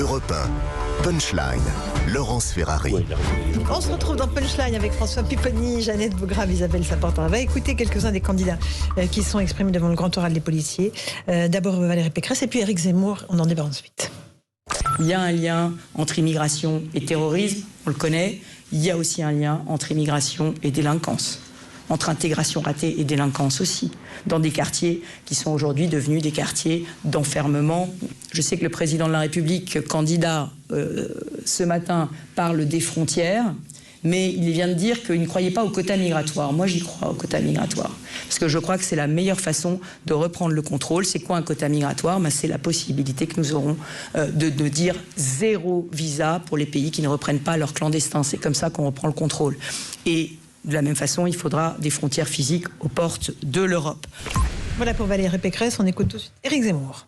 Europe 1, Punchline, Laurence Ferrari. On se retrouve dans Punchline avec François Pupponi, Jeannette Bograve, Isabelle Saporta. On va écouter quelques-uns des candidats qui sont exprimés devant le grand oral des policiers. D'abord Valérie Pécresse et puis Éric Zemmour. On en débat ensuite. Il y a un lien entre immigration et terrorisme, on le connaît. Il y a aussi un lien entre immigration et délinquance, entre intégration ratée et délinquance aussi, dans des quartiers qui sont aujourd'hui devenus des quartiers d'enfermement. Je sais que le président de la République, candidat ce matin, parle des frontières, mais il vient de dire qu'il ne croyait pas au quota migratoire. Moi, j'y crois au quota migratoire, parce que je crois que c'est la meilleure façon de reprendre le contrôle. C'est quoi un quota migratoire ? C'est la possibilité que nous aurons de dire zéro visa pour les pays qui ne reprennent pas leurs clandestins. C'est comme ça qu'on reprend le contrôle. Et de la même façon, il faudra des frontières physiques aux portes de l'Europe. Voilà pour Valérie Pécresse. On écoute tout de suite Éric Zemmour.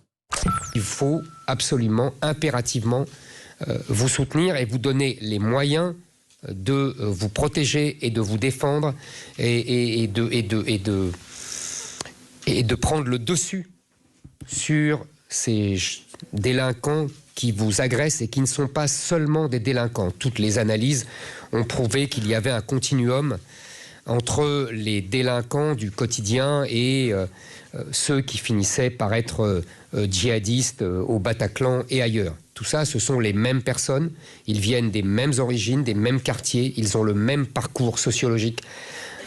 Il faut absolument, impérativement, vous soutenir et vous donner les moyens de vous protéger et de vous défendre et de prendre le dessus sur ces délinquants qui vous agressent et qui ne sont pas seulement des délinquants. Toutes les analyses ont prouvé qu'il y avait un continuum entre les délinquants du quotidien et ceux qui finissaient par être djihadistes au Bataclan et ailleurs. Tout ça, ce sont les mêmes personnes, ils viennent des mêmes origines, des mêmes quartiers, ils ont le même parcours sociologique.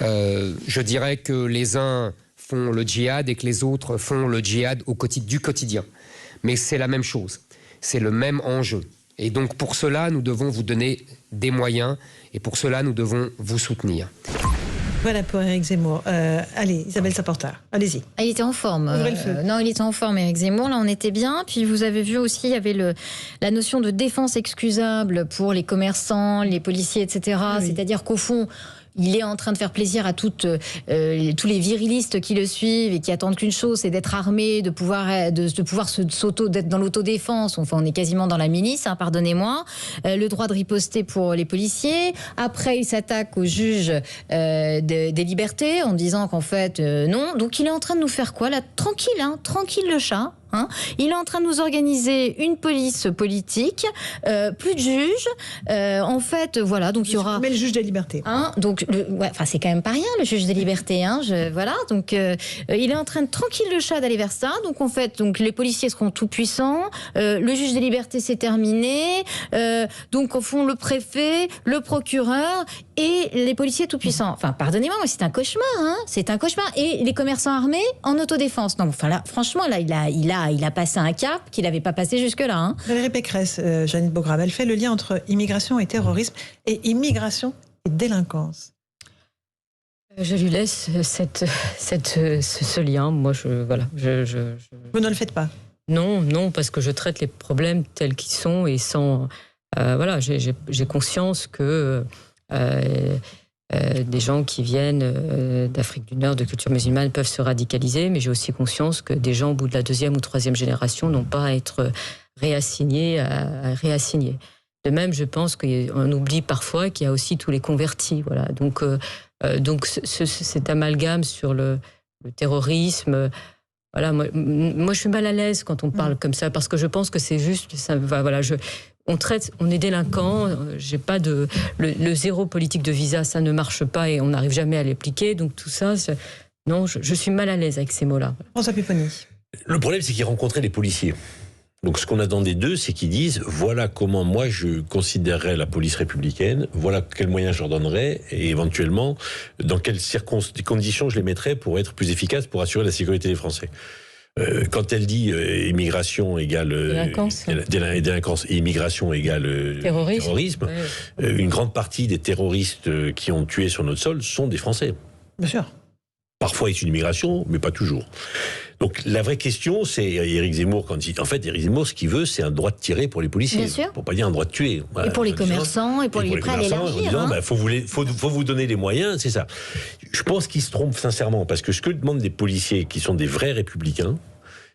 Je dirais que les uns font le djihad et que les autres font le djihad du quotidien. Mais c'est la même chose, c'est le même enjeu. Et donc pour cela, nous devons vous donner des moyens et pour cela, nous devons vous soutenir. Voilà pour Éric Zemmour. Allez, Isabelle Saporta, allez-y. Il était en forme. Non, il était en forme, Éric Zemmour. Là, on était bien. Puis vous avez vu aussi, il y avait la notion de défense excusable pour les commerçants, les policiers, etc. Oui. C'est-à-dire qu'au fond, il est en train de faire plaisir à tous les virilistes qui le suivent et qui attendent qu'une chose, c'est d'être armé, de pouvoir d'être dans l'autodéfense. Enfin, on est quasiment dans la milice, pardonnez-moi. Le droit de riposter pour les policiers. Après, il s'attaque au juge des libertés en disant qu'en fait, non. Donc, il est en train de nous faire quoi là ? Tranquille le chat. Il est en train de nous organiser une police politique, plus de juges. En fait, voilà, donc il y aura. Mais le juge des libertés. Donc, c'est quand même pas rien, le juge des libertés. Voilà, donc il est en train de tranquille le chat d'aller vers ça. Donc en fait, les policiers seront tout puissants. Le juge des libertés c'est terminé. Donc au fond, le préfet, le procureur et les policiers tout puissants. Enfin, pardonnez-moi, mais c'est un cauchemar. C'est un cauchemar. Et les commerçants armés en autodéfense. Non, enfin là, franchement, là, il a passé un cap qu'il n'avait pas passé jusque-là. Valérie Pécresse, Jeannette Bograve, elle fait le lien entre immigration et terrorisme et immigration et délinquance. Je lui laisse ce lien. Moi, Vous ne le faites pas ? Non, parce que je traite les problèmes tels qu'ils sont et sans... j'ai conscience que... des gens qui viennent d'Afrique du Nord, de culture musulmane, peuvent se radicaliser, mais j'ai aussi conscience que des gens au bout de la 2e ou 3e génération n'ont pas à être réassignés. De même, je pense qu'on oublie parfois qu'il y a aussi tous les convertis. Voilà. Donc cet amalgame sur le terrorisme... Voilà, moi, je suis mal à l'aise quand on parle comme ça, parce que je pense que c'est juste... On est délinquant, j'ai pas le zéro politique de visa, ça ne marche pas et on n'arrive jamais à l'appliquer. Donc tout ça, non, je suis mal à l'aise avec ces mots-là. François Pupponi. Le problème, c'est qu'ils rencontraient les policiers. Donc ce qu'on attendait d'eux, c'est qu'ils disent voilà comment moi je considérerais la police républicaine, voilà quels moyens je leur donnerais et éventuellement dans quelles conditions je les mettrais pour être plus efficace pour assurer la sécurité des Français. Quand elle dit immigration égale délinquance et immigration égale terrorisme, une grande partie des terroristes qui ont tué sur notre sol sont des Français. Bien sûr. Parfois c'est une immigration, mais pas toujours. Donc la vraie question, c'est Éric Zemmour Éric Zemmour, ce qu'il veut, c'est un droit de tirer pour les policiers. Bien sûr. Pour pas dire un droit de tuer. Et pour les commerçants, et pour les prêts à l'élargir. Faut vous donner les moyens, c'est ça. Je pense qu'ils se trompent sincèrement, parce que ce que demandent des policiers qui sont des vrais républicains,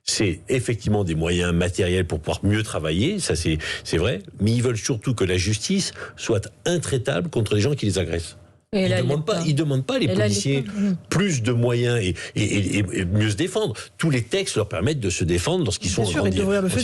c'est effectivement des moyens matériels pour pouvoir mieux travailler, ça c'est vrai, mais ils veulent surtout que la justice soit intraitable contre les gens qui les agressent. Et là, Ils demandent pas les policiers plus de moyens et mieux se défendre. Tous les textes leur permettent de se défendre lorsqu'ils sont en situation d'ouvrir le feu.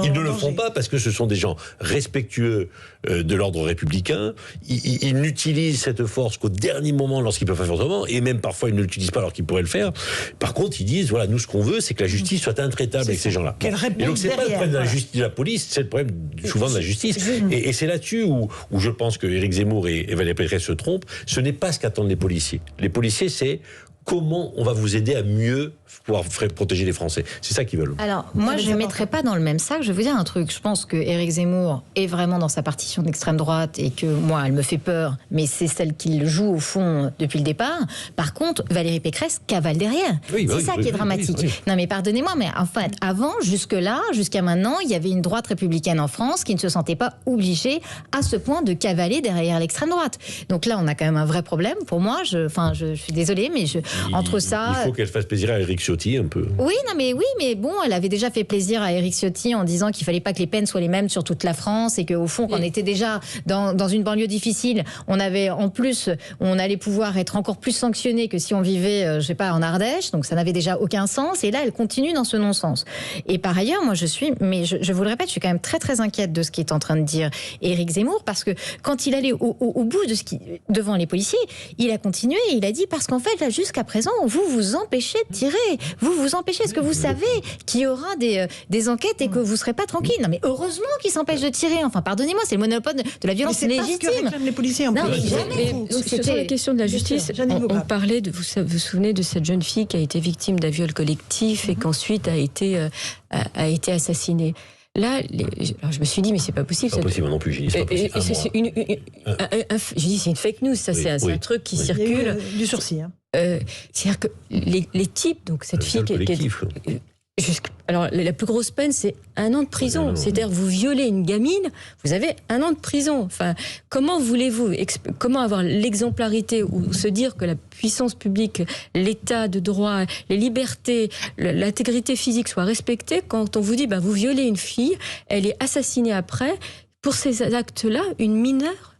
Ils ne le font pas parce que ce sont des gens respectueux de l'ordre républicain. Ils n'utilisent cette force qu'au dernier moment lorsqu'ils peuvent faire autrement, et même parfois ils ne l'utilisent pas alors qu'ils pourraient le faire. Par contre, ils disent voilà, nous ce qu'on veut, c'est que la justice soit intraitable avec ces gens-là. Et donc c'est pas le problème de la justice, de la police, c'est le problème souvent de la justice. Et c'est là-dessus où je pense que Éric Zemmour et Valérie Pécresse se trompent. Ce n'est pas ce qu'attendent les policiers. Les policiers, c'est comment on va vous aider à mieux pouvoir protéger les Français. C'est ça qu'ils veulent. Alors, moi, je ne mettrais pas dans le même sac. Je vais vous dire un truc. Je pense que Éric Zemmour est vraiment dans sa partition d'extrême droite et que, moi, elle me fait peur, mais c'est celle qu'il joue, au fond, depuis le départ. Par contre, Valérie Pécresse cavale derrière. C'est ça qui est dramatique. Non, mais pardonnez-moi, mais en fait, avant, jusque-là, jusqu'à maintenant, il y avait une droite républicaine en France qui ne se sentait pas obligée à ce point de cavaler derrière l'extrême droite. Donc là, on a quand même un vrai problème. Pour moi, je suis désolée, mais entre ça... Il faut qu'elle fasse plaisir à Éric Ciotti un peu. Oui, mais bon, elle avait déjà fait plaisir à Éric Ciotti en disant qu'il fallait pas que les peines soient les mêmes sur toute la France et qu'au fond, quand on était déjà dans une banlieue difficile, on allait pouvoir être encore plus sanctionné que si on vivait, je sais pas, en Ardèche. Donc ça n'avait déjà aucun sens. Et là, elle continue dans ce non-sens. Et par ailleurs, moi, je vous le répète, je suis quand même très très inquiète de ce qu'est en train de dire Éric Zemmour, parce que quand il allait au bout de devant les policiers, il a continué et il a dit parce qu'en fait, là, jusqu'à présent, vous empêchez de tirer. Vous empêchez. Est-ce que vous savez qu'il y aura des enquêtes et que vous ne serez pas tranquille? Non, mais heureusement qu'ils s'empêchent de tirer. Enfin, pardonnez-moi, c'est le monopole de la violence légitime. C'est pas ce que réclament les policiers en plus. Non, mais jamais. Sur la question de la justice, on parlait vous vous souvenez de cette jeune fille qui a été victime d'un viol collectif et qu'ensuite a été assassinée. Là, alors je me suis dit, mais c'est pas possible. C'est pas possible non plus. J'ai dit, c'est pas possible. Je dis, c'est une fake news. Ça, c'est un truc qui circule. Il y a eu du sursis. C'est-à-dire que les types, donc cette fille qui est alors, la plus grosse peine, c'est 1 an de prison. C'est-à-dire, vous violez une gamine, vous avez 1 an de prison. Enfin, comment voulez-vous, comment avoir l'exemplarité ou se dire que la puissance publique, l'état de droit, les libertés, l'intégrité physique soient respectées quand on vous dit, vous violez une fille, elle est assassinée après. Pour ces actes-là, une mineure,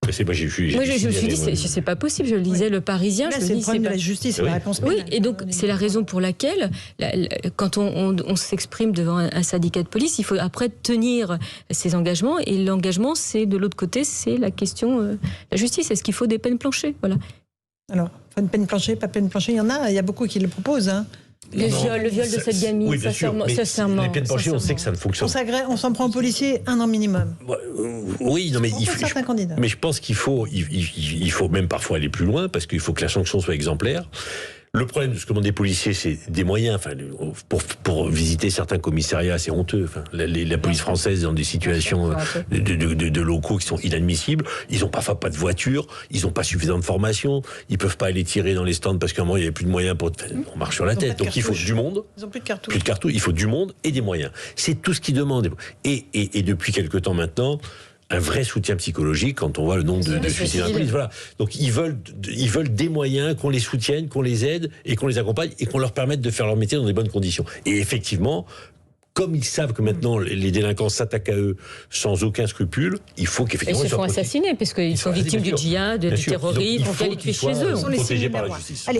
Moi, je me suis dit, c'est pas possible. Je lisais Le Parisien. Là, c'est le problème de la justice, la réponse pénale. Oui, et donc c'est la raison pour laquelle, quand on s'exprime devant un syndicat de police, il faut après tenir ses engagements. Et l'engagement, c'est de l'autre côté, c'est la question de la justice. Est-ce qu'il faut des peines planchées? Voilà. Alors, une peine planchée, pas peine planchée, il y a beaucoup qui le proposent. Le viol de cette gamine, oui, bien sûr, mais les peines planchées, on sait que ça ne fonctionne pas. On s'en prend aux policiers 1 an minimum. Oui, non, mais mais je pense qu'il faut même parfois aller plus loin parce qu'il faut que la sanction soit exemplaire. Le problème de ce que demandent les policiers, c'est des moyens. Enfin, pour visiter certains commissariats, c'est honteux. Enfin, la police française est dans des situations de locaux qui sont inadmissibles. Ils n'ont parfois pas de voiture, ils n'ont pas suffisamment de formation, ils peuvent pas aller tirer dans les stands parce qu'à un moment il n'y a plus de moyens pour. On marche sur la tête. Donc il faut du monde. Ils n'ont plus de cartouches. Plus de cartouches. Il faut du monde et des moyens. C'est tout ce qu'ils demandent. Et depuis quelque temps maintenant, un vrai soutien psychologique quand on voit le nombre de suicides dans la police. Voilà. Donc ils veulent des moyens, qu'on les soutienne, qu'on les aide et qu'on les accompagne et qu'on leur permette de faire leur métier dans des bonnes conditions. Et effectivement, comme ils savent que maintenant les délinquants s'attaquent à eux sans aucun scrupule, il faut qu'effectivement ils se font assassiner parce qu'ils sont victimes du djihad, du terrorisme, on peut les tuer chez eux. Ils sont protégés par la justice.